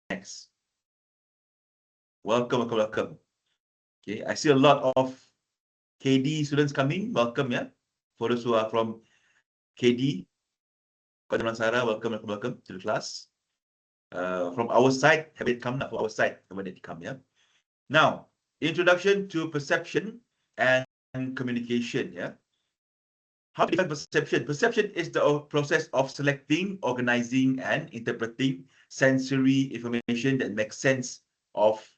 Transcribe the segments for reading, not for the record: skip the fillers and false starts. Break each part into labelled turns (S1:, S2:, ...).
S1: next. Welcome, welcome, welcome. Okay, I see a lot of KD students coming. Welcome, yeah. For those who are from KD, Sarah, welcome, welcome, welcome to the class. From our side, have it come now? For our side, when it come, yeah. Now, introduction to perception and communication, yeah. How to define perception? Perception is the process of selecting, organizing, and interpreting sensory information that makes sense of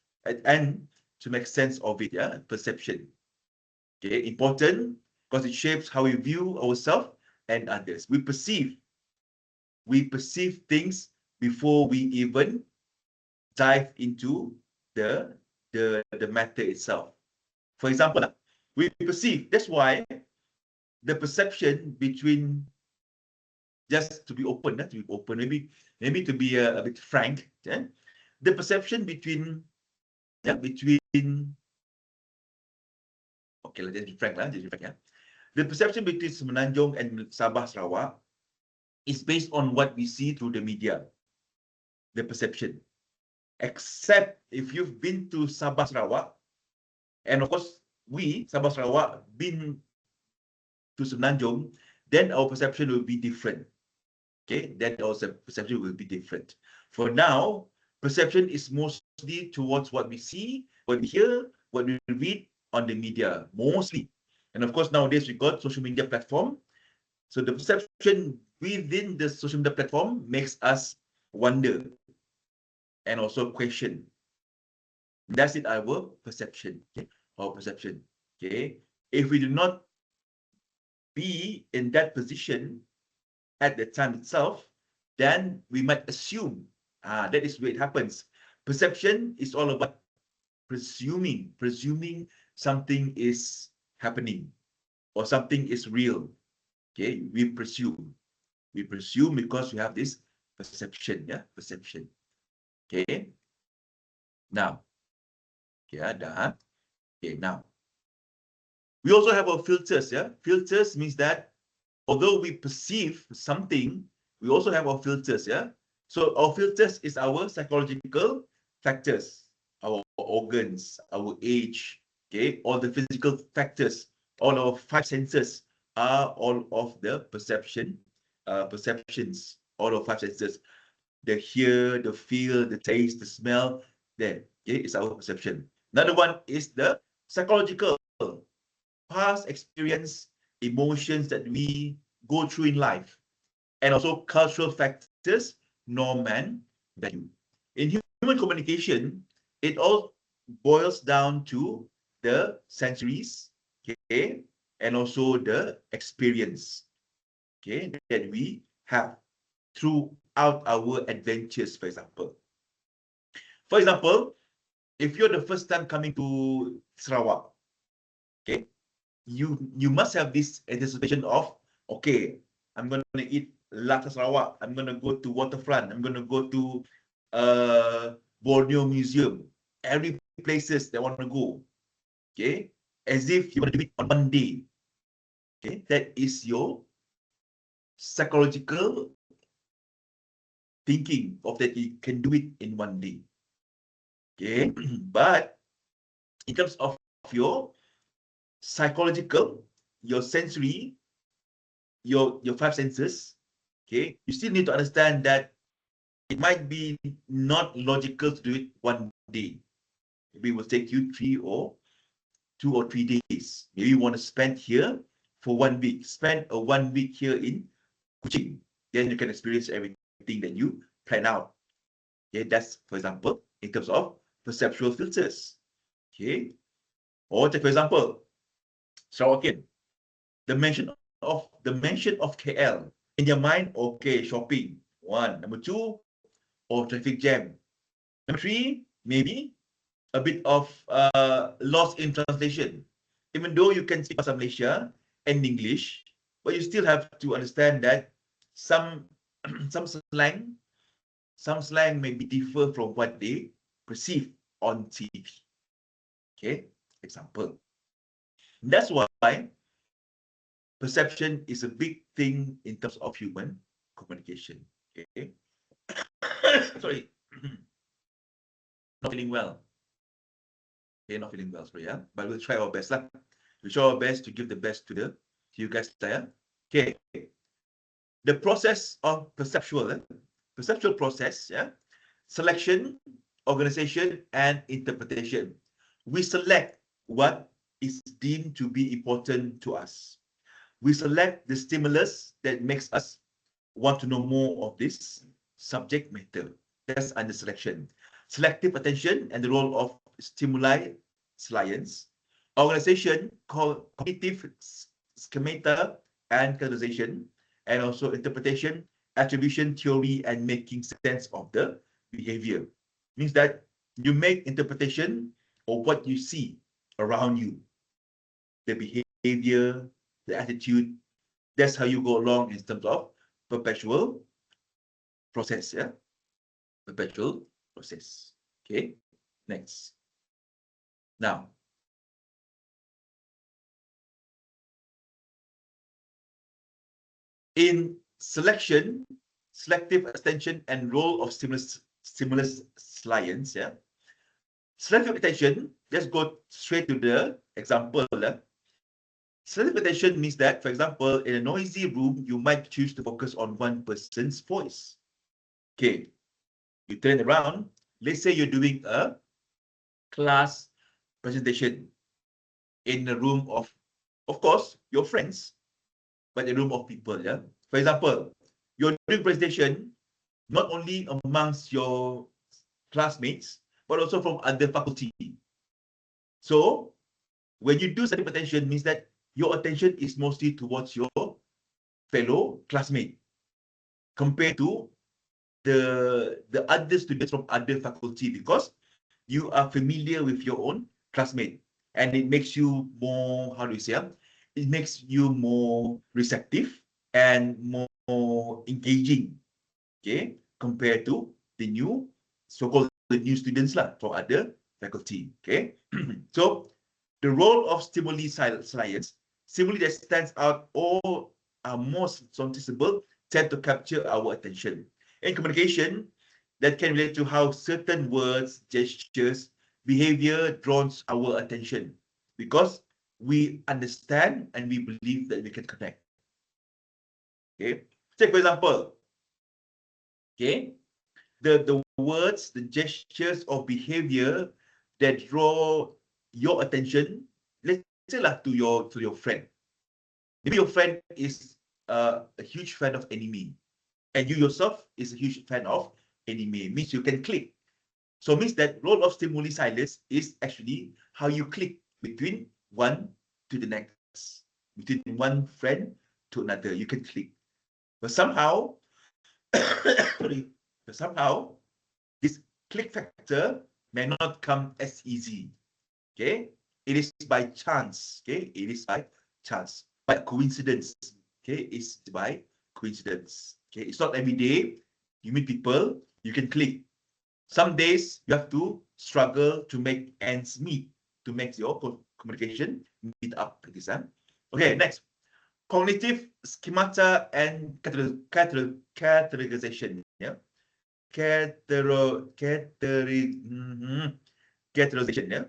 S1: and to make sense of it. Yeah, perception. Okay, important because it shapes how we view ourselves and others. We perceive things before we even dive into the matter itself. For example, we perceive. That's why the perception between, just to be open, maybe to be a bit frank, yeah? The perception between, okay, let's just be frank, yeah? The perception between Semenanjung and Sabah Sarawak is based on what we see through the media, the perception. Except if you've been to Sabah Sarawak, and of course, we, Sabah Sarawak, been to Semenanjung, then our perception will be different. Okay, then also perception will be different. For now, perception is mostly towards what we see, what we hear, what we read on the media, mostly. And of course, nowadays we got social media platform. So the perception within the social media platform makes us wonder and also question. That's it, our perception. Okay? Our perception. Okay. If we do not be in that position at the time itself, then we might assume. That is where it happens. Perception is all about presuming something is happening or something is real. Okay, we presume because we have this perception. Yeah, perception. Okay. Now, okay, now we also have our filters. Yeah, filters means that although we perceive something, we also have our filters, yeah? So our filters is our psychological factors, our organs, our age, okay? All the physical factors, all our five senses are all of the perceptions, all of five senses. The hear, the feel, the taste, the smell, there, okay? It's our perception. Another one is the psychological, past experience, emotions that we go through in life, and also cultural factors, norm and value. In human communication, it all boils down to the sensories, okay, and also the experience, okay, that we have throughout our adventures, for example. For example, if you're the first time coming to Sarawak, okay, you must have this anticipation of, okay, I'm going to eat Laksa Sarawak, I'm going to go to waterfront, I'm going to go to Borneo Museum, every places that want to go, okay, as if you want to do it on one day. Okay, that is your psychological thinking of that you can do it in one day. Okay, but in terms of your psychological, your sensory, your five senses, okay, you still need to understand that it might be not logical to do it one day. Maybe it will take you 2 or 3 days. Maybe you want to spend here for 1 week. Spend a 1 week here in Kuching. Then you can experience everything that you plan out. Okay, that's, for example, in terms of perceptual filters. Okay, or take, for example, Sarawakian, the mention of KL in your mind. Okay, shopping. One. Number two, or traffic jam. Number three, maybe a bit of loss in translation. Even though you can speak Bahasa Malaysia and English, but you still have to understand that some some slang may be differ from what they perceive on TV. Okay, example. And that's why perception is a big thing in terms of human communication. Okay. Sorry. not feeling well. Okay, not feeling well, so yeah. But we'll try our best lah. We'll try our best to give the best to you guys there. Okay. The process of perceptual process, yeah. Selection, organization, and interpretation. We select what is deemed to be important to us. We select the stimulus that makes us want to know more of this subject matter. That's under selection. Selective attention and the role of stimuli science. Organization, cognitive schemata and categorization, and also interpretation, attribution theory, and making sense of the behavior. Means that you make interpretation of what you see around you, the behavior, the attitude. That's how you go along in terms of perpetual process, yeah? Perpetual process. Okay, next. Now, in selection, selective attention and role of stimulus science, yeah? Selective attention, let's go straight to the example. Selective attention means that, for example, in a noisy room, you might choose to focus on one person's voice. Okay, you turn around. Let's say you're doing a class presentation in a room of course, your friends, but a room of people. Yeah. For example, you're doing presentation not only amongst your classmates, but also from other faculty. So when you do selective attention, means that your attention is mostly towards your fellow classmate compared to the other students from other faculty, because you are familiar with your own classmate, and it makes you more, how do you say, it makes you more receptive and more engaging, okay, compared to the new, so-called the new students lah, from other faculty, okay. So the role of stimuli science, stimuli that stands out or are most noticeable tend to capture our attention. In communication, that can relate to how certain words, gestures, behavior draws our attention, because we understand and we believe that we can connect. Okay, take for example, okay, the words, the gestures or behavior that draw your attention, let's say lah, to your friend. Maybe your friend is a huge fan of anime, and you yourself is a huge fan of anime, means you can click. So means that role of stimuli silence is actually how you click between one to the next, between one friend to another, you can click. But somehow, somehow, this click factor may not come as easy. Okay, it is by chance. Okay, it is by chance, by coincidence. Okay, it's by coincidence. Okay, it's not every day you meet people, you can click. Some days you have to struggle to make ends meet, to make your communication meet up. Okay, next. Cognitive schemata and categorization. Yeah, categorization. Yeah,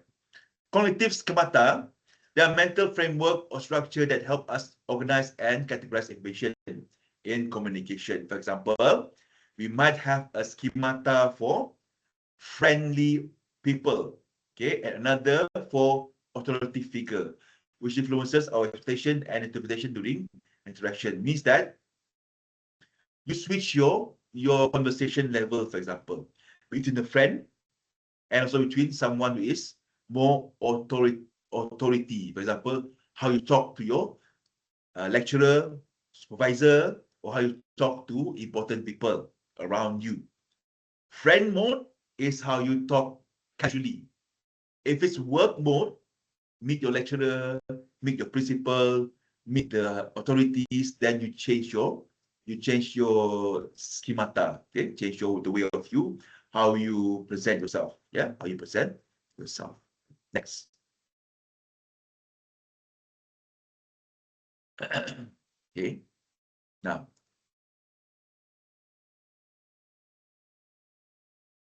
S1: cognitive schemata. They are mental framework or structure that help us organize and categorize information in communication. For example, we might have a schemata for friendly people, okay, and another for authority figure, which influences our expectation and interpretation during interaction. Means that you switch your conversation level, for example, between a friend and also between someone who is more authority. For example, how you talk to your lecturer, supervisor, or how you talk to important people around you. Friend mode is how you talk casually. If it's work mode, meet your lecturer, meet your principal, meet the authorities, then you change your schemata, okay? Change the way of you, how you present yourself, yeah? How you present yourself. Next. Okay. Now,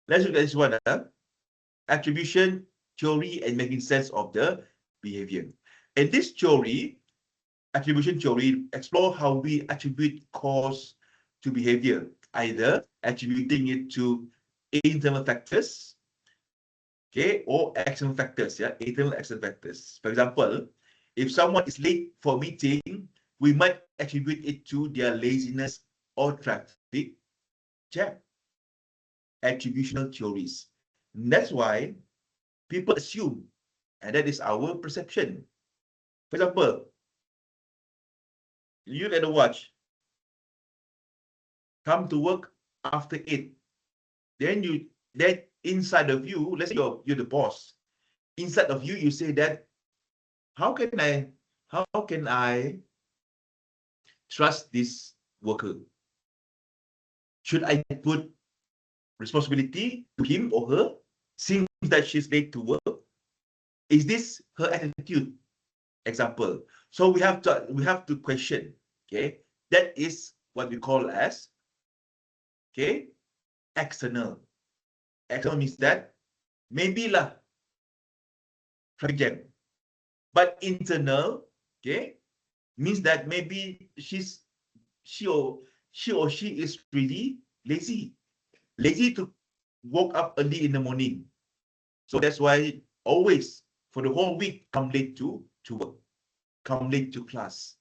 S1: let's look at this one. attribution theory and making sense of the behavior. In this theory, attribution theory, explore how we attribute cause to behavior, either attributing it to internal factors, okay, or external factors, yeah, internal external factors. For example, if someone is late for a meeting, we might attribute it to their laziness or traffic jam. Attributional theories. And that's why people assume, and that is our perception. For example, you look at the watch, come to work after 8, then inside of you, let's say you're the boss. Inside of you, you say that, how can I trust this worker? Should I put responsibility to him or her, seeing that she's late to work? Is this her attitude? Example. So we have to question. Okay, that is what we call as, okay, external. External means that maybe lah traffic jam, but internal, okay, means that maybe she or she is really lazy to woke up early in the morning. So that's why always for the whole week come late to work, come late to class.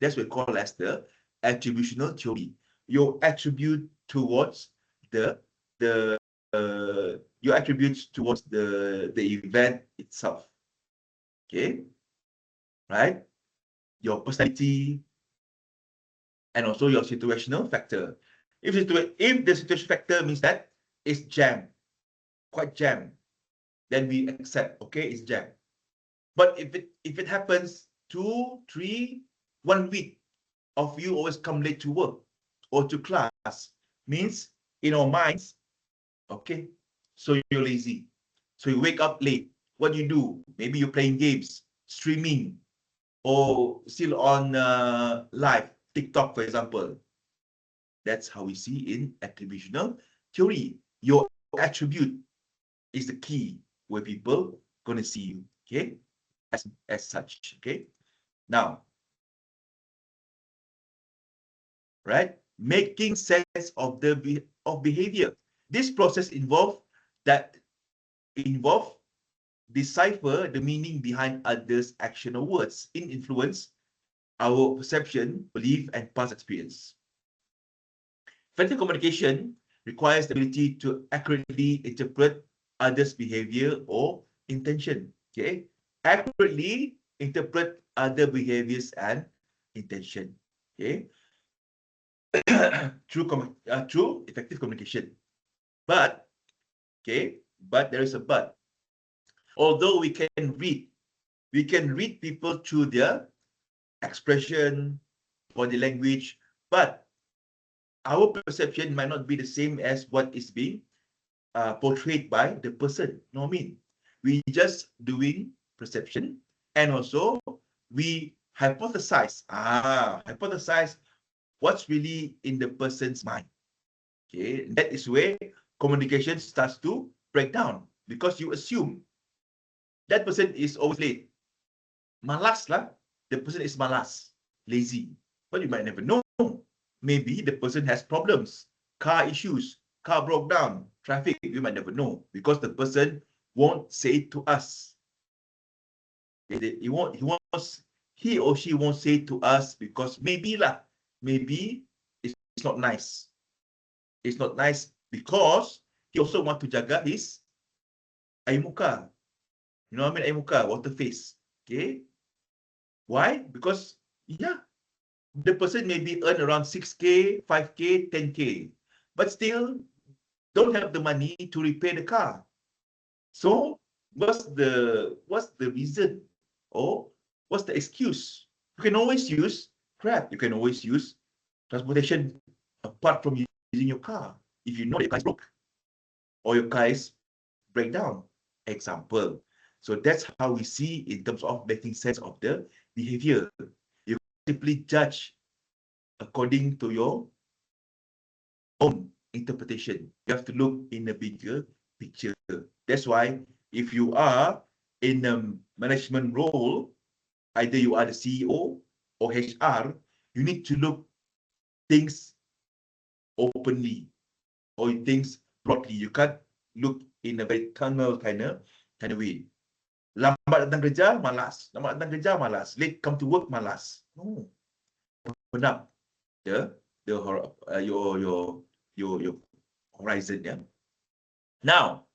S1: That's what we call as the attributional theory. You attribute towards your attributes towards the event itself. Okay, right? Your personality and also your situational factor. If the situation factor means that it's jam, quite jam, then we accept, okay, it's jam. But if it happens 2, 3, 1 week of you always come late to work or to class, means in our minds, okay, so you're lazy. So you wake up late. What do you do? Maybe you're playing games, streaming, or still on live, TikTok, for example. That's how we see in attributional theory. Your attribute is the key where people gonna see you, okay, as such, okay. Now, right, making sense of behavior. This process involve decipher the meaning behind others' action or words in influence our perception, belief, and past experience. Effective communication requires the ability to accurately interpret others' behavior or intention. Okay, accurately interpret other behaviors and intention. Okay, through effective communication. But there is a but. Although we can read people through their expression, body language, but our perception might not be the same as what is being portrayed by the person. No, I mean, we just doing perception, and also we hypothesize what's really in the person's mind. Okay, that is where communication starts to break down, because you assume that person is always late. Malas lah. The person is malas, lazy. But you might never know. Maybe the person has problems, car issues, car broke down, traffic. You might never know, because the person won't say it to us. He or she won't say it to us because maybe it's not nice. It's not nice because he also want to jaga his air muka. You know what I mean? Air muka, water face. Okay. Why? Because, yeah, the person maybe earn around 6K, 5K, 10K, but still don't have the money to repair the car. So what's the reason, or what's the excuse? You can always use Grab. You can always use transportation apart from using your car. If you know your car is broke or your car is break down, example. So that's how we see in terms of making sense of the behavior. You simply judge according to your own interpretation. You have to look in a bigger picture. That's why if you are in a management role, either you are the CEO or HR, you need to look things openly or things broadly. You can't look in a very tunnel kind of way. Lambat datang kerja, malas. Lambat datang kerja, malas. Late come to work, malas. No. Open up your horizon. Yeah. Now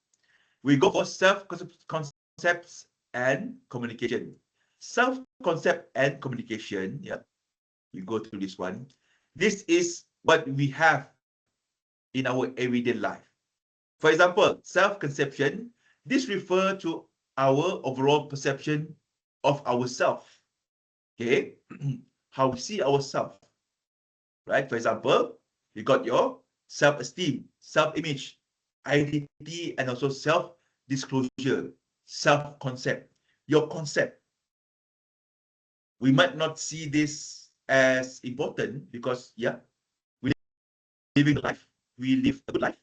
S1: we go for self concepts and communication. Self concept and communication. Yeah. We go through this one. This is what we have in our everyday life. For example, self-conception. This refers to our overall perception of ourselves. Okay, how we see ourselves. Right. For example, you got your self-esteem, self-image, identity, and also self-disclosure, self-concept. Your concept. We might not see this as important because, yeah, we living life. We live a good life.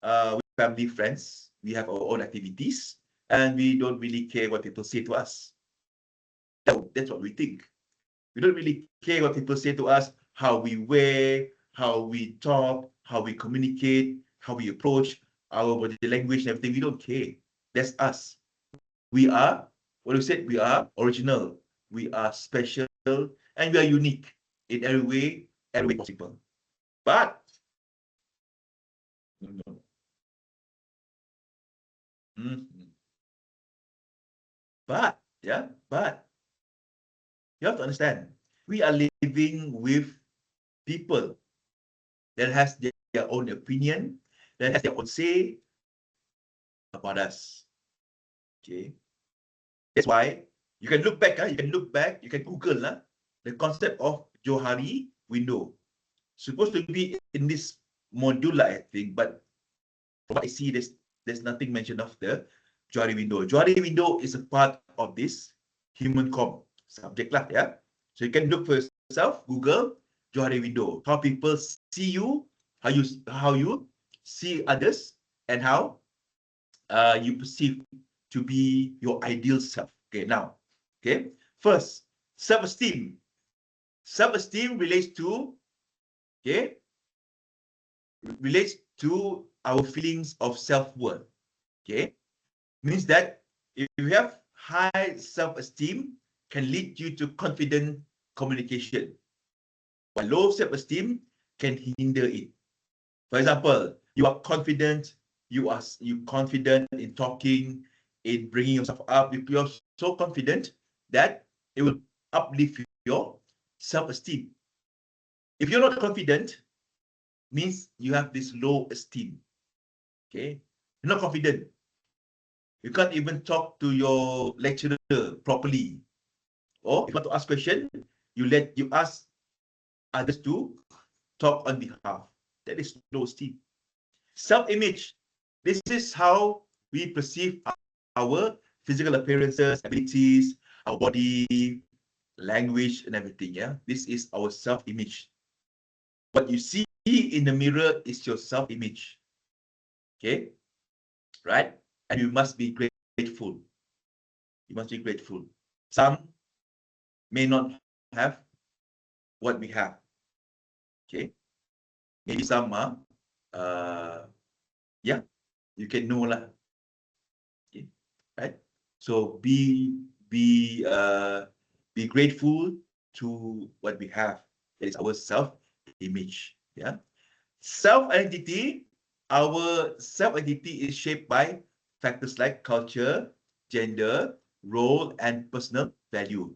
S1: With family, friends. We have our own activities, and we don't really care what people say to us. That's what we think. We don't really care what people say to us, how we wear, how we talk, how we communicate, how we approach our body language and everything. We don't care. That's us. We are, what you said, we are original. We are special, and we are unique in every way possible. But but you have to understand, we are living with people that has their own opinion, that has their own say about us. Okay, that's why you can look back. You can Google the concept of Johari window. Supposed to be in this module, I think, but from what I see, there's nothing mentioned of the Johari window. Johari window is a part of this human com subject lah, yeah. So you can look for yourself, Google Johari window, how people see you, how you see others, and how you perceive to be your ideal self. Okay, now, okay, first, self-esteem. Self-esteem relates to, okay, our feelings of self-worth. Okay, means that if you have high self-esteem, can lead you to confident communication, while low self-esteem can hinder it. For example, you are confident, you confident in talking, in bringing yourself up. You're so confident that it will uplift your self-esteem. If you're not confident, means you have this low esteem. Okay, you're not confident. You can't even talk to your lecturer properly. Or if you want to ask question, you ask others to talk on behalf. That is low esteem. Self-image. This is how we perceive our physical appearances, abilities, our body, language, and everything. Yeah, this is our self-image. What you see in the mirror is your self-image. Okay, right? And you must be grateful. You must be grateful. Some may not have what we have. Okay, maybe some yeah, you can know lah. Okay, right? So be grateful to what we have. That is our self-image. Yeah, self-identity. Our self-identity is shaped by factors like culture, gender, role, and personal value.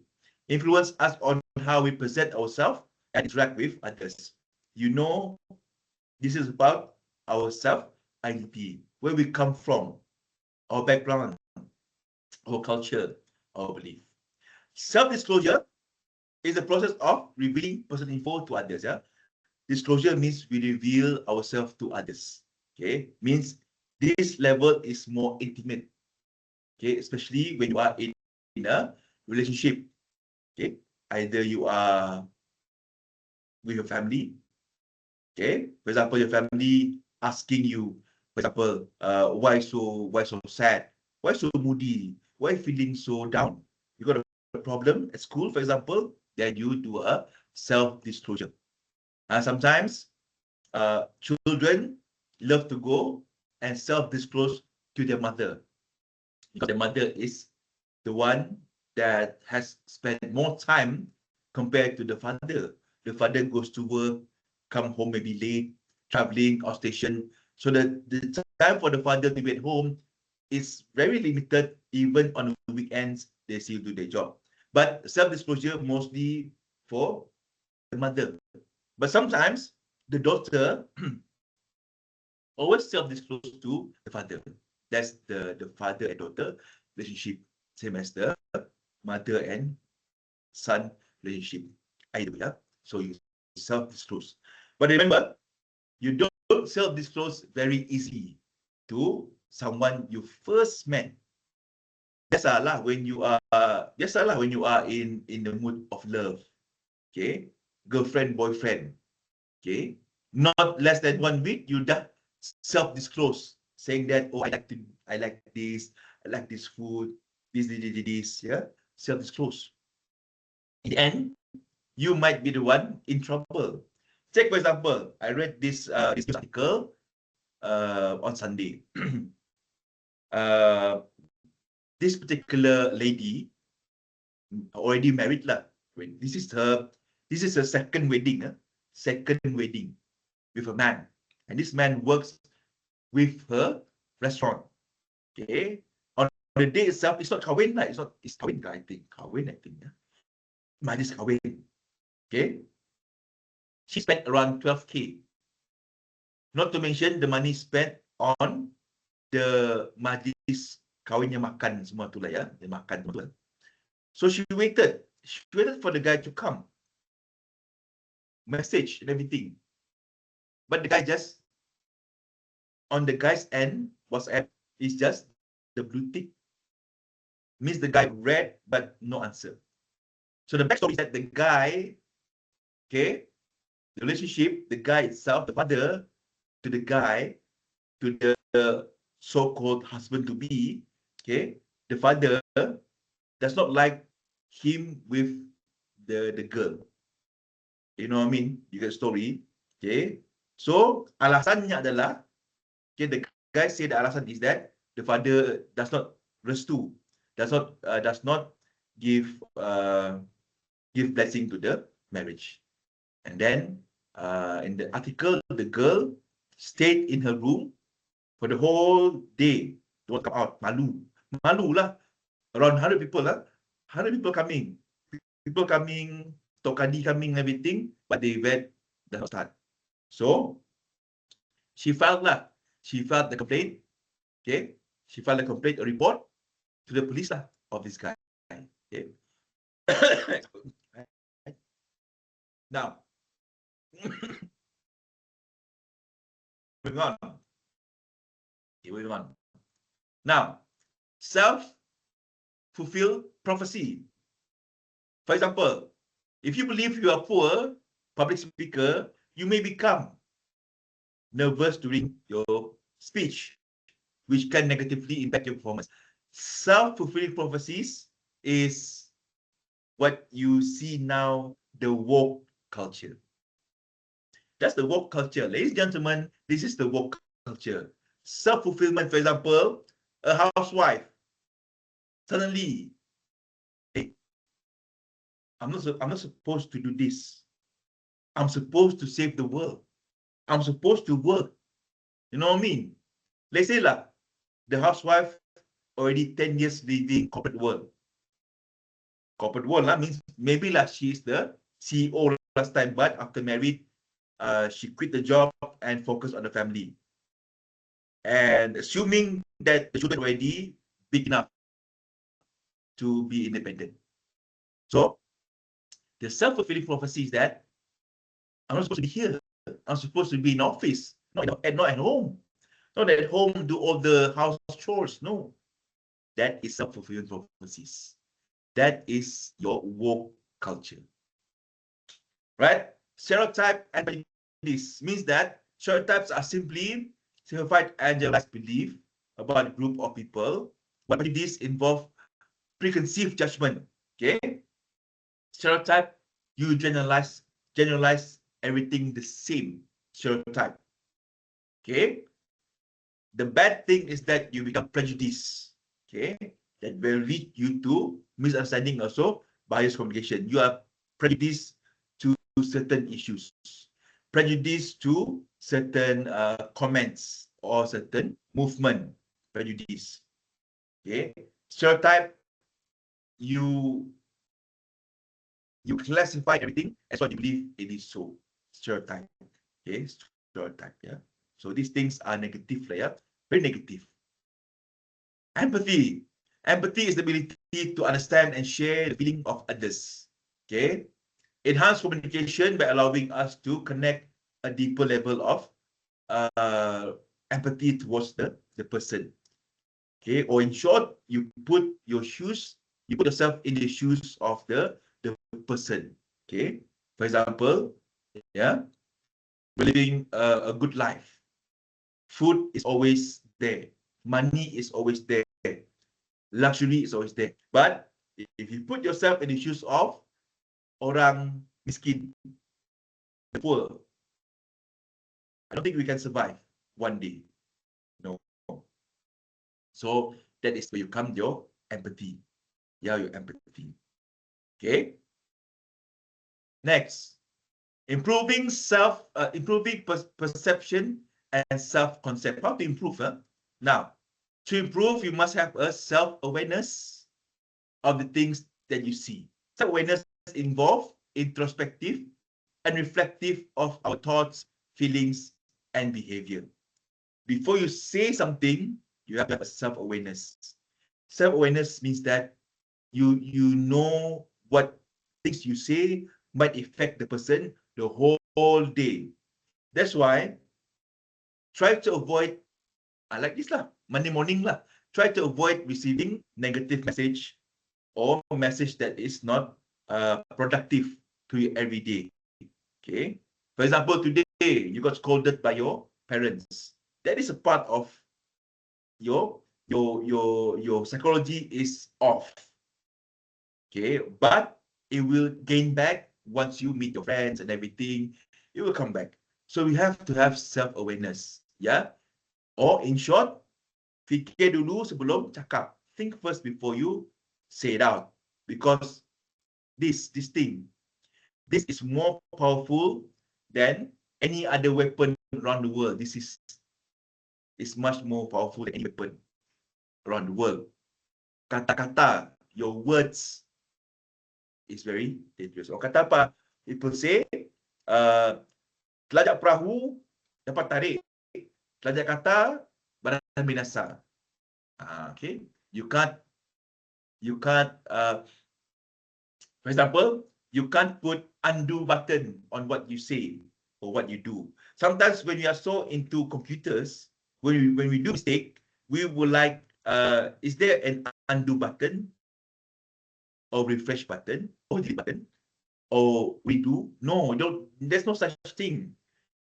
S1: Influence us on how we present ourselves and interact with others. You know, this is about our self-identity, where we come from, our background, our culture, our belief. Self-disclosure is the process of revealing personal info to others. Yeah, disclosure means we reveal ourselves to others. Okay, means this level is more intimate. Okay, especially when you are in a relationship. Okay, either you are with your family. Okay, for example, your family asking you, For example, why so sad? Why so moody? Why feeling so down? You got a problem at school, for example, then you do a self-disclosure. Sometimes children love to go and self-disclose to their mother, because the mother is the one that has spent more time compared to the father. The father goes to work, come home maybe late, traveling or station. So the time for the father to be at home is very limited. Even on the weekends, they still do their job. But self-disclosure mostly for the mother. But sometimes the daughter always self-disclose to the father. That's the father and daughter relationship, same as the mother and son relationship. Either way, so you self-disclose. But remember, you don't self-disclose very easily to someone you first met. Biasalah when you are in the mood of love. Okay, girlfriend, boyfriend. Okay, not less than 1 week, you dah self-disclose, saying that, oh, I like this, I like this food, this, yeah, self-disclose. In the end, you might be the one in trouble. Take, for example, I read this news article on Sunday. This particular lady already married lah. This is her second wedding, with a man, and this man works with her restaurant. Okay, on the day itself, it's not kahwin lah. It's kahwin, I think. Yeah. Majlis kahwin. Okay, she spent around 12K. Not to mention the money spent on the majlis kahwinnya, makan semua tu lah ya, dia makan semua tu. So she waited for the guy to come, message and everything. But the guy just, on the guy's end, WhatsApp is just the blue tick. Means the guy read but no answer. So the backstory is that the guy, okay, the relationship, the guy itself, the father to the guy, to the so-called husband-to-be, okay, the father does not like him with the girl. You know what I mean? You get the story. Okay. So alasannya adalah, okay, the guy said the alasan is that the father does not restu, does not give blessing to the marriage. And then in the article, the girl stayed in her room for the whole day. Don't come out. Malu lah. Around 100 people lah. 100 people coming. Tokadi coming and everything, but the event does not start. So she filed the complaint. Okay, she filed a complaint, a report to the police lah of this guy. Okay. Now, moving on. Okay, moving on. Now, self-fulfilled prophecy. For example, if you believe you are poor public speaker, you may become nervous during your speech, which can negatively impact your performance. Self-fulfilling prophecies is what you see now, the woke culture. That's the woke culture. Ladies and gentlemen, this is the woke culture. Self-fulfillment, for example, a housewife, suddenly, hey, I'm not supposed to do this. I'm supposed to save the world. I'm supposed to work. You know what I mean? Let's say lah, the housewife already 10 years living corporate world. Corporate world lah means maybe lah she's the CEO last time, but after married, she quit the job and focused on the family. And assuming that the children already big enough to be independent. So the self-fulfilling prophecy is that I'm not supposed to be here. I'm supposed to be in office, not at home. Not at home, do all the house chores. No. That is self-fulfilling prophecies. That is your woke culture. Right? Stereotype and prejudice means that stereotypes are simply simplified and generalized belief about a group of people. What prejudice involve preconceived judgment. Okay, stereotype, you generalize everything the same stereotype. Okay, the bad thing is that you become prejudiced. Okay, that will lead you to misunderstanding, also bias communication. You are prejudiced to certain issues, prejudiced to certain comments or certain movement, prejudice. Okay, stereotype, you classify everything as what you believe it is so. Stereotype. Okay, stereotype. Yeah. So these things are negative, yeah, very negative. Empathy. Empathy is the ability to understand and share the feeling of others. Okay. Enhance communication by allowing us to connect a deeper level of empathy towards the person. Okay. Or in short, you put yourself in the shoes of the person. Okay. For example, yeah, we're living a good life. Food is always there. Money is always there. Luxury is always there. But if you put yourself in the shoes of orang miskin, the poor, I don't think we can survive one day. No. So that is where you come your empathy. Yeah, your empathy. Okay. Next, improving perception and self-concept. How to improve? Huh? Now, to improve, you must have a self-awareness of the things that you see. Self-awareness involves introspective and reflective of our thoughts, feelings, and behavior. Before you say something, you have to have a self-awareness. Self-awareness means that you know what things you say might affect the person the whole day. That's why try to avoid, like this lah, Monday morning lah. Try to avoid receiving negative message or message that is not productive to you every day. Okay. For example, today you got scolded by your parents. That is a part of your psychology is off. Okay, but it will gain back once you meet your friends and everything. It will come back. So we have to have self-awareness. Yeah. Or in short, fikir dulu sebelum cakap. Think first before you say it out. Because this thing, this is more powerful than any other weapon around the world. This is much more powerful than any weapon around the world. Kata-kata, your words is very dangerous. Orang kata apa? People say, telajak perahu dapat tarik. Telajak kata badan binasa. Okay, you can't. For example, you can't put undo button on what you say or what you do. Sometimes when we are so into computers, when we do mistake, we will like, is there an undo button or refresh button or delete button or redo? No, there's no such thing.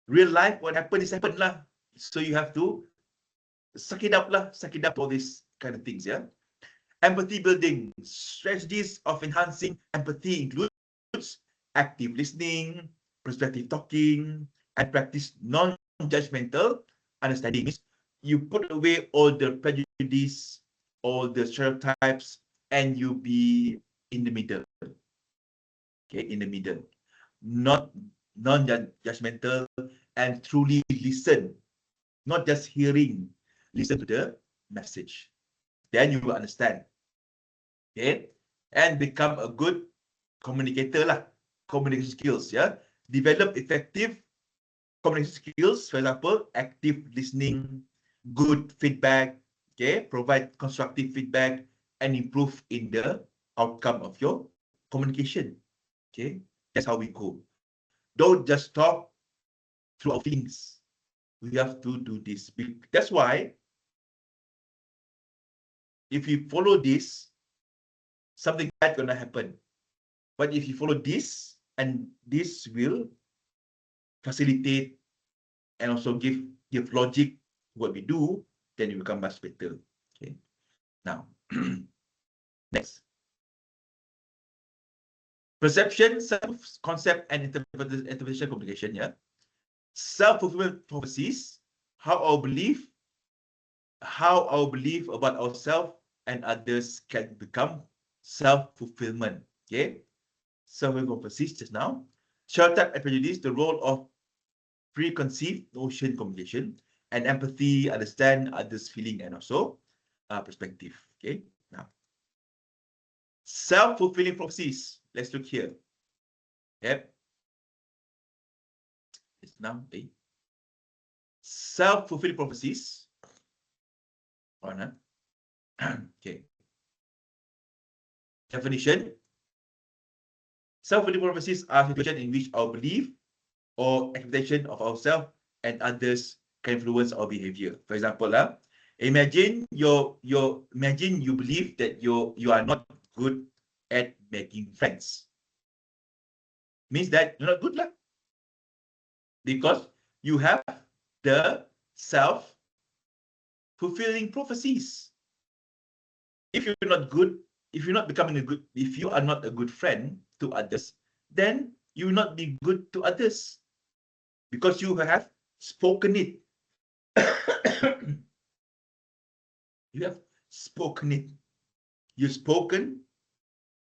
S1: Real life, what happened is happened lah. So you have to suck it up all these kind of things. Yeah. Empathy building. Strategies of enhancing empathy includes active listening, perspective talking, and practice non-judgmental understanding. You put away all the prejudice, all the stereotypes, and you be in the middle. Okay, in the middle. Not non-judgmental and truly listen. Not just hearing. Listen to the message. Then you will understand. Okay, and become a good communicator lah. Communication skills, yeah. Develop effective communication skills. For example, active listening, good feedback. Okay, provide constructive feedback and improve in the outcome of your communication. Okay, that's how we go. Don't just talk through our feelings. We have to do this. That's why if you follow this, something bad gonna happen. But if you follow this, and this will facilitate and also give logic what we do, then you become much better. Okay. Now, next. Perception, self-concept, and interpretation communication. Yeah. Self-fulfillment prophecies, how our belief about ourselves and others can become self-fulfillment. Okay. Self-fulfillment prophecies just now. Stereotype and prejudice, the role of preconceived notion communication, and empathy, understand others' feeling and also perspective. Okay. Now, self-fulfilling prophecies. Let's look here. Yep. It's now a self-fulfilling prophecies. Okay. Definition. Self-fulfilling prophecies are situations in which our belief or expectation of ourselves and others can influence our behavior. For example, imagine you believe that you are not good at making friends. Means that you're not good lah. Because you have the self-fulfilling prophecies. If you're not good, if you are not a good friend to others, then you will not be good to others because you have spoken it. You have spoken it. You've spoken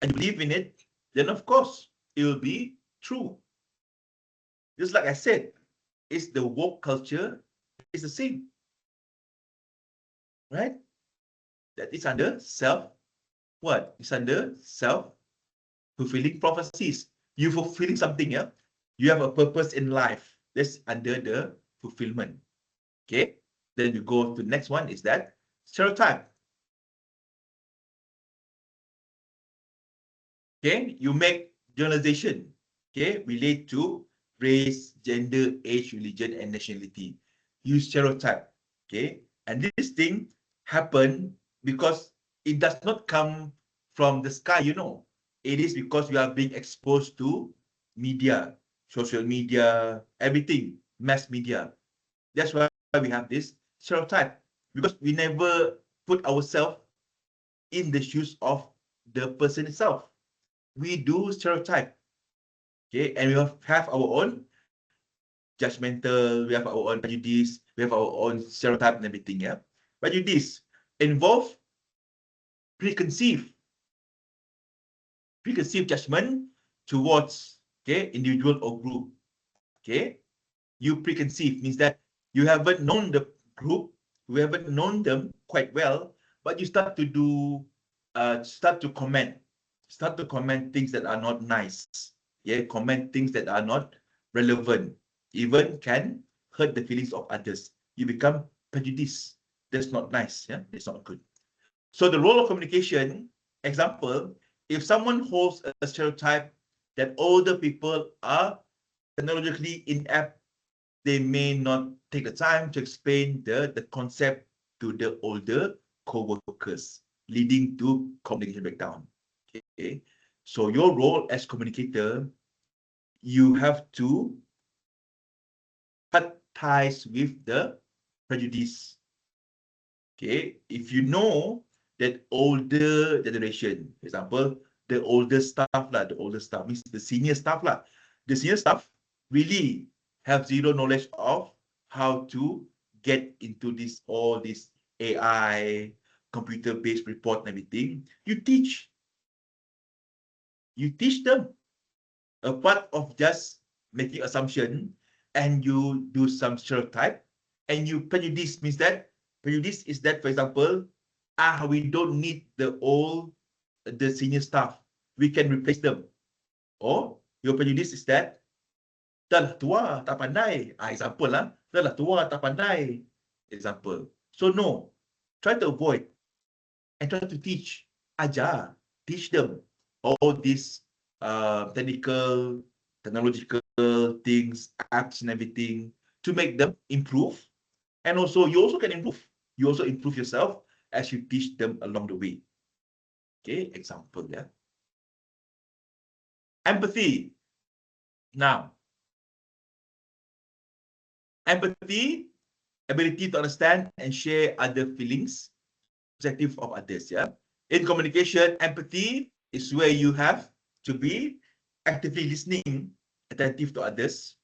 S1: and you believe in it, then of course it will be true. Just like I said, it's the woke culture, it's the same. Right? That is under It's under self-fulfilling prophecies. You fulfilling something, yeah? You have a purpose in life. That's under the fulfillment. Okay? Then we go to the next one, is that stereotype. Okay? You make generalization, okay, relate to race, gender, age, religion, and nationality. You stereotype. Okay? And this thing happen because it does not come from the sky, you know. It is because we are being exposed to media, social media, everything, mass media. That's why we have this stereotype, because we never put ourselves in the shoes of the person itself. We do stereotype, okay, and we have our own judgmental, we have our own prejudice, we have our own stereotype and everything, yeah. Prejudice involve preconceived judgment towards, okay, individual or group. Okay, you preconceive means that you haven't known the group, you haven't known them quite well, but you start to comment things that are not nice. Yeah, comment things that are not relevant, even can hurt the feelings of others. You become prejudiced. That's not nice. Yeah, it's not good. So the role of communication, example, if someone holds a stereotype that older people are technologically inept, they may not take the time to explain the concept to the older co-workers, leading to communication breakdown. Okay, so your role as communicator, you have to cut ties with the prejudice. Okay, if you know that older generation, for example, the older staff means the senior staff the senior staff really have zero knowledge of how to get into all this AI, computer-based report and everything. You teach them a part of just making assumption, and you do some stereotype, and you prejudice means that prejudice is that, for example, we don't need the senior staff, we can replace them. Or your prejudice is that dah lah tua tak pandai, example dah lah tua tak pandai, example. So no, try to avoid and try to teach them all these technological things, apps and everything, to make them improve. And also, you also can improve. You also improve yourself as you teach them along the way. Okay, example, yeah. Empathy. Now, empathy ability to understand and share other feelings, perspective of others. Yeah. In communication, empathy is where you have to be actively listening, attentive to others,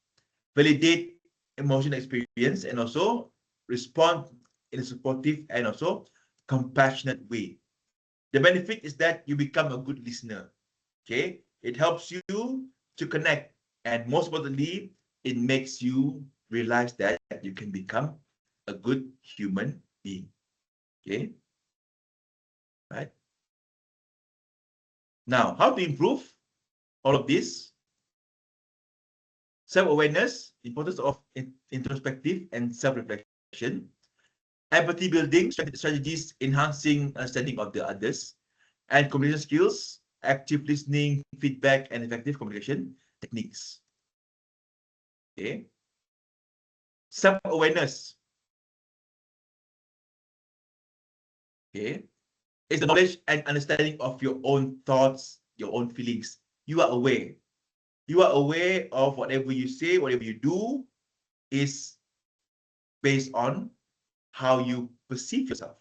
S1: validate emotional experience, and also respond in a supportive and also compassionate way. The benefit is that you become a good listener. Okay, it helps you to connect, and most importantly, it makes you realize that you can become a good human being. Okay, right? Now, how to improve all of this? Self-awareness, importance of introspective and self-reflection, empathy building strategies, enhancing understanding of the others, and communication skills, active listening, feedback, and effective communication techniques. Okay. Self-awareness. Okay. It's the knowledge and understanding of your own thoughts, your own feelings. You are aware. You are aware of whatever you say, whatever you do is based on how you perceive yourself.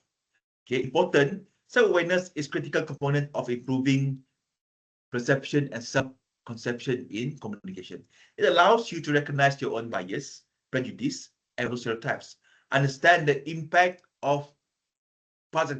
S1: Okay, important. Self-awareness is critical component of improving perception and self-conception in communication. It allows you to recognize your own bias, prejudice, and stereotypes. Understand the impact of past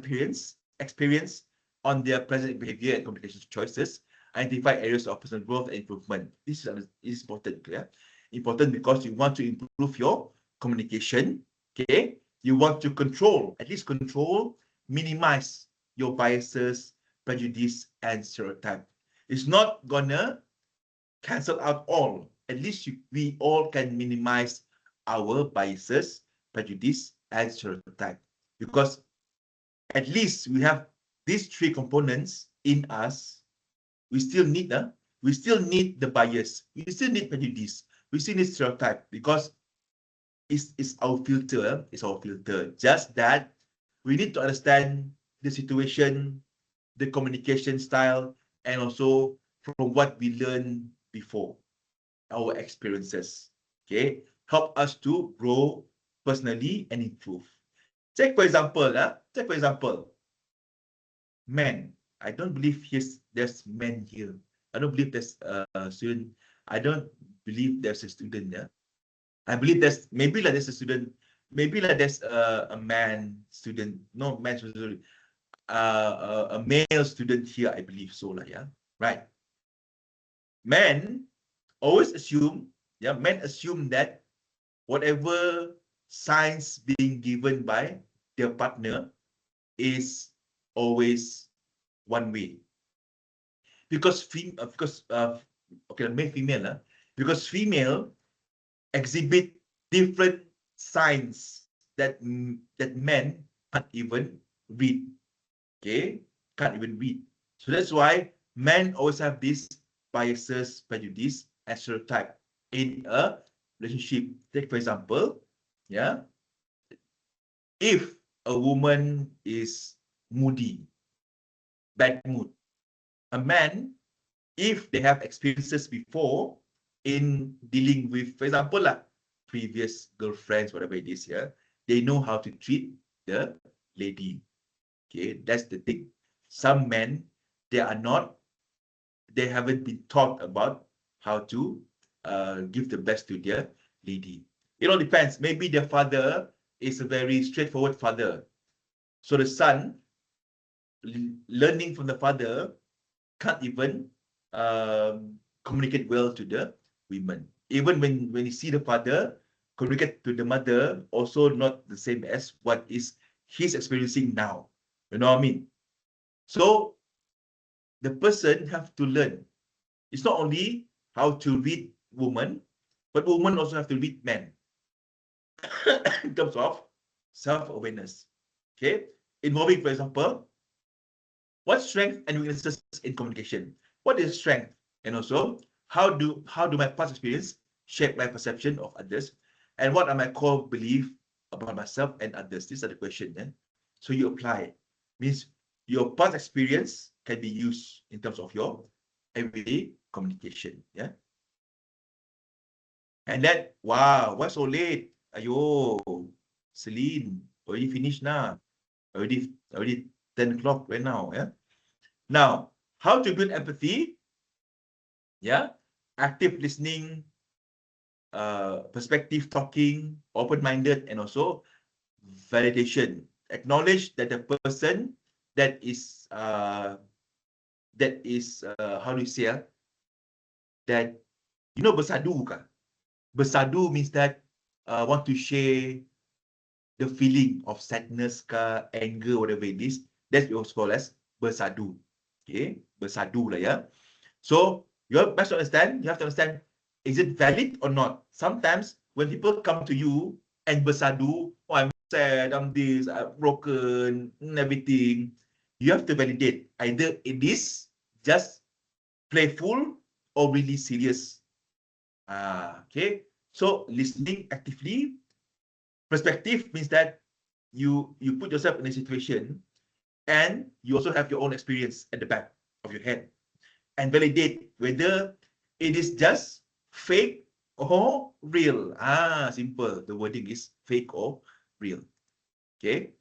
S1: experience on their present behavior and communication choices. Identify areas of personal growth and improvement. This is important. Yeah? Important because you want to improve your communication. Okay, you want to control, at least control, minimize your biases, prejudice, and stereotype. It's not gonna cancel out all. At least we all can minimize our biases, prejudice, and stereotype, because at least we have these three components in us. We still need the bias. We still need prejudice. We still need stereotype, because it's our filter. It's our filter. Just that we need to understand the situation, the communication style, and also from what we learned before, our experiences. Okay, help us to grow personally and improve. Take for example, men. I don't believe there's men here. I don't believe there's a student. I don't believe there's a student there. I believe there's there's a student. Maybe like there's a man student. No, man student. A male student here. I believe so. Like, yeah, right. Men always assume. Yeah, men assume that whatever signs being given by their partner is always one way, because okay, male, female, because female exhibit different signs that men can't even read. Okay, can't even read. So that's why men always have these biases, prejudice, and stereotype in a relationship. Take for example, yeah, if a woman is moody, bad mood, a man, if they have experiences before in dealing with, for example, previous girlfriends, whatever it is, yeah, they know how to treat the lady. Okay, that's the thing. Some men, they haven't been taught about how to give the best to their lady. It all depends. Maybe their father is a very straightforward father. So the son, learning from the father, can't even communicate well to the women. Even when you see the father communicate to the mother, also not the same as what is he's experiencing now. You know what I mean? So the person have to learn. It's not only how to read women, but women also have to read men in terms of self-awareness. Okay, involving, for example, what strength and weaknesses in communication? What is strength? And also, how do my past experience shape my perception of others? And what are my core beliefs about myself and others? These are the questions. Yeah? So you apply. Means your past experience can be used in terms of your everyday communication. Yeah. And then, wow, why so late? Ayo. Celine, already finished now. Already 10 o'clock right now. Yeah. Now, how to build empathy? Yeah. Active listening, perspective talking, open-minded, and also validation. Acknowledge that the person that is how do you say that bersadu kan? Bersadu means that want to share the feeling of sadness ka, anger, whatever it is. That's also called as bersadu. Okay, bersadu lah ya. So you have to understand. You have to understand: is it valid or not? Sometimes when people come to you and bersadu, oh, I'm sad, I'm this, I'm broken, and everything. You have to validate either it is just playful or really serious. Okay. So listening actively, perspective means that you put yourself in a situation and you also have your own experience at the back of your head and validate whether it is just fake or real. Simple. The wording is fake or real. Okay.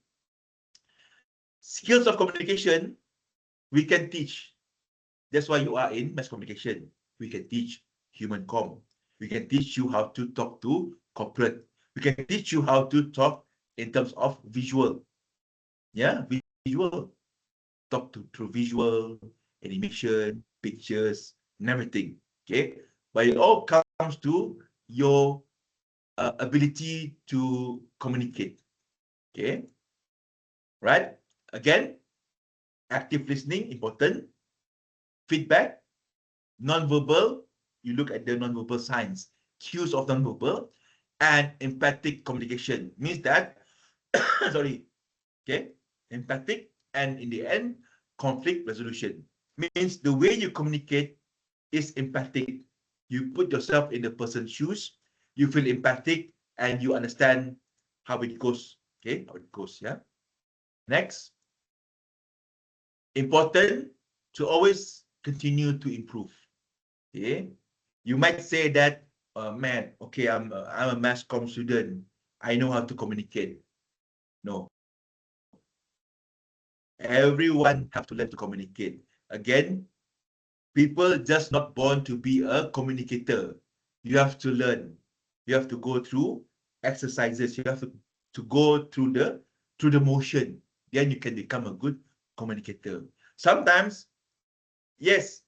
S1: Skills of communication, we can teach. That's why you are in mass communication. We can teach human comm. We can teach you how to talk to corporate. We can teach you how to talk in terms of visual. Yeah, visual. Talk through visual, animation, pictures, and everything. Okay, but it all comes to your ability to communicate. Okay, right? Again, active listening important. Feedback, non-verbal. You look at the non-verbal signs, cues of non-verbal, and empathic communication means that sorry. Okay, empathic, and in the end, conflict resolution means the way you communicate is empathic. You put yourself in the person's shoes, you feel empathic, and you understand how it goes. Okay, how it goes. Yeah. Next, important to always continue to improve. Okay, you might say that, man, okay, I'm a mass comm student. I know how to communicate. No, everyone have to learn to communicate. Again, people just not born to be a communicator. You have to learn. You have to go through exercises. You have to go through the motion. Then you can become a good communicator. Sometimes, yes,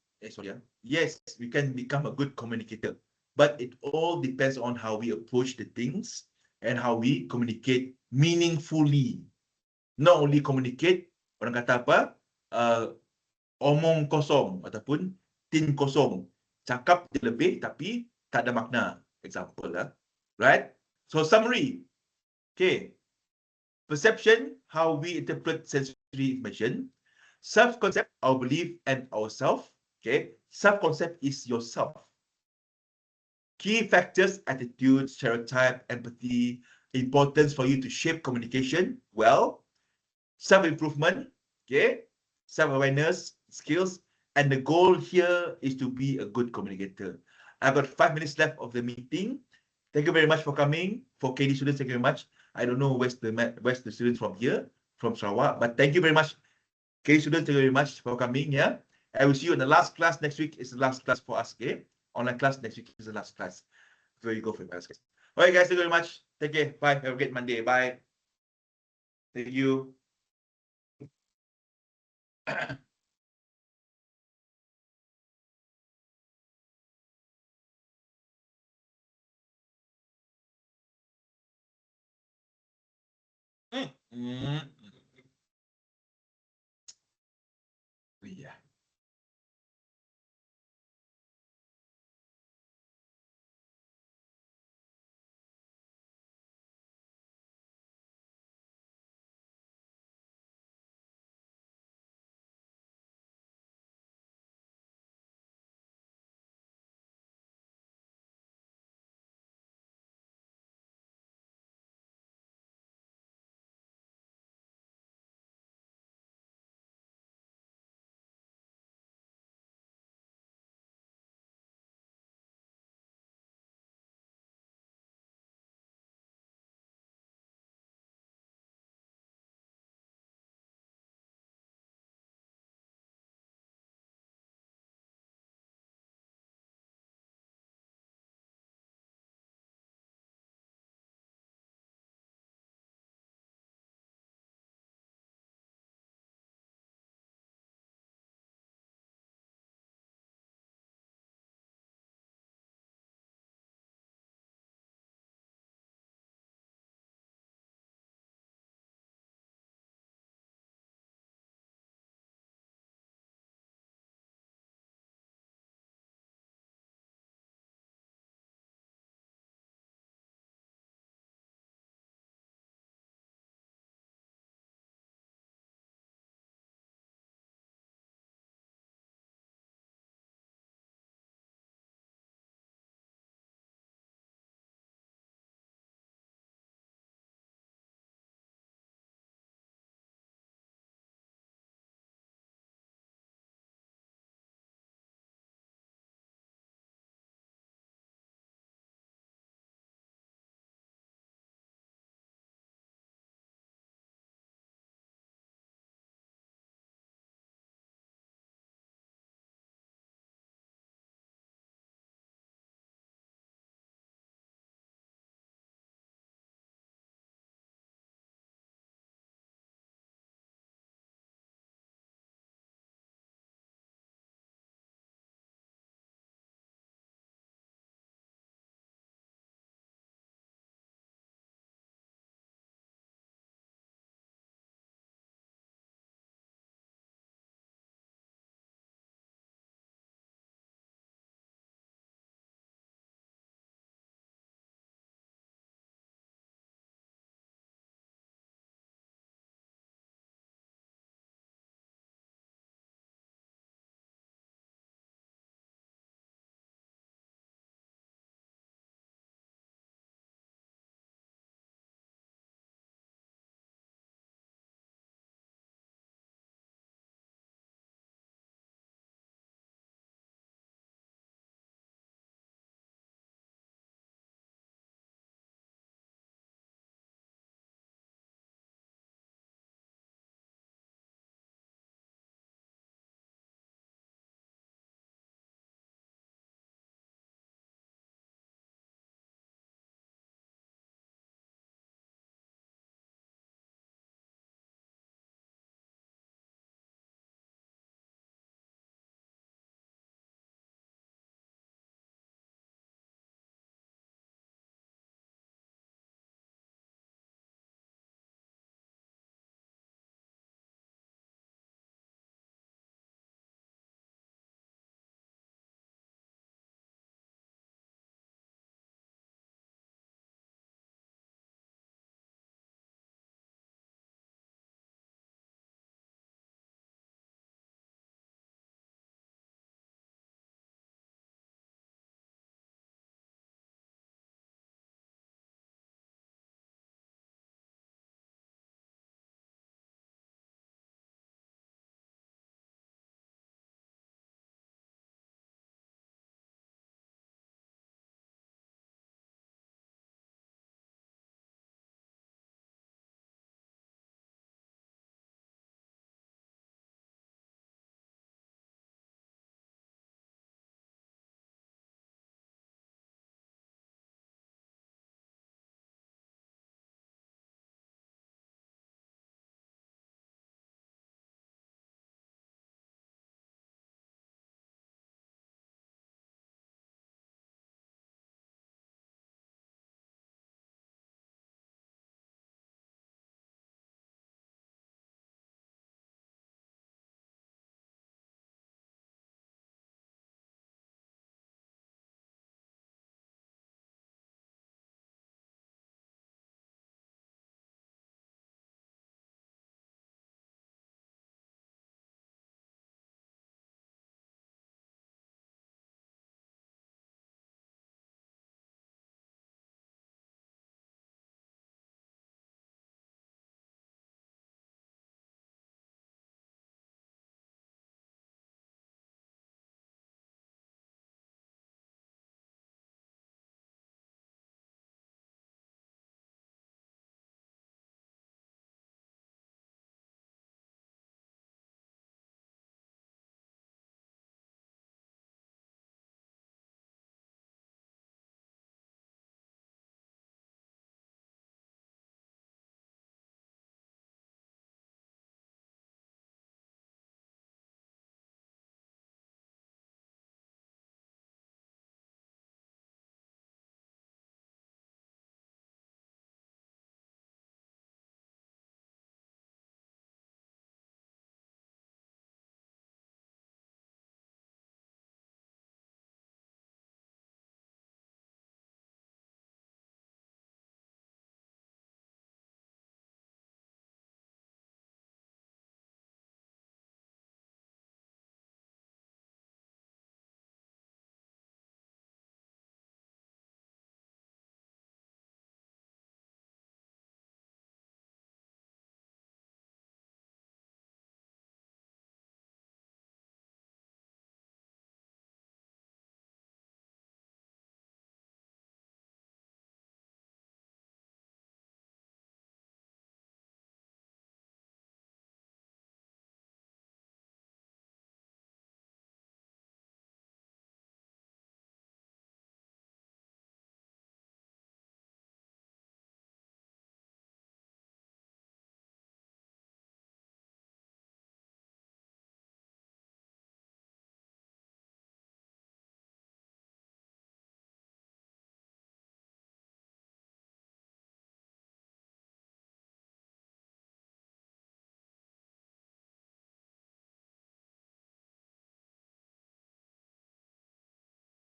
S1: yes, we can become a good communicator. But it all depends on how we approach the things and how we communicate meaningfully. Not only communicate, orang kata apa, omong kosong ataupun tin kosong. Cakap lebih tapi tak ada makna. Example lah. Right? So summary. Okay. Perception, how we interpret sensory information. Self-concept, our belief and ourself. Okay. Self-concept is yourself. Key factors, attitude, stereotype, empathy, importance for you to shape communication well. Self-improvement. Okay. Self-awareness, skills, and the goal here is to be a good communicator. I've got 5 minutes left of the meeting. Thank you very much for coming. For KD students, thank you very much. I don't know where's the students from here, from Sarawak, but thank you very much. KD students, thank you very much for coming. Yeah, I will see you in the last class next week. Is the last class for us. Okay, online class next week is the last class. Where you go for your class. All right, guys, thank you very much. Take care. Bye. Have a great Monday. Bye. Thank you. Mm.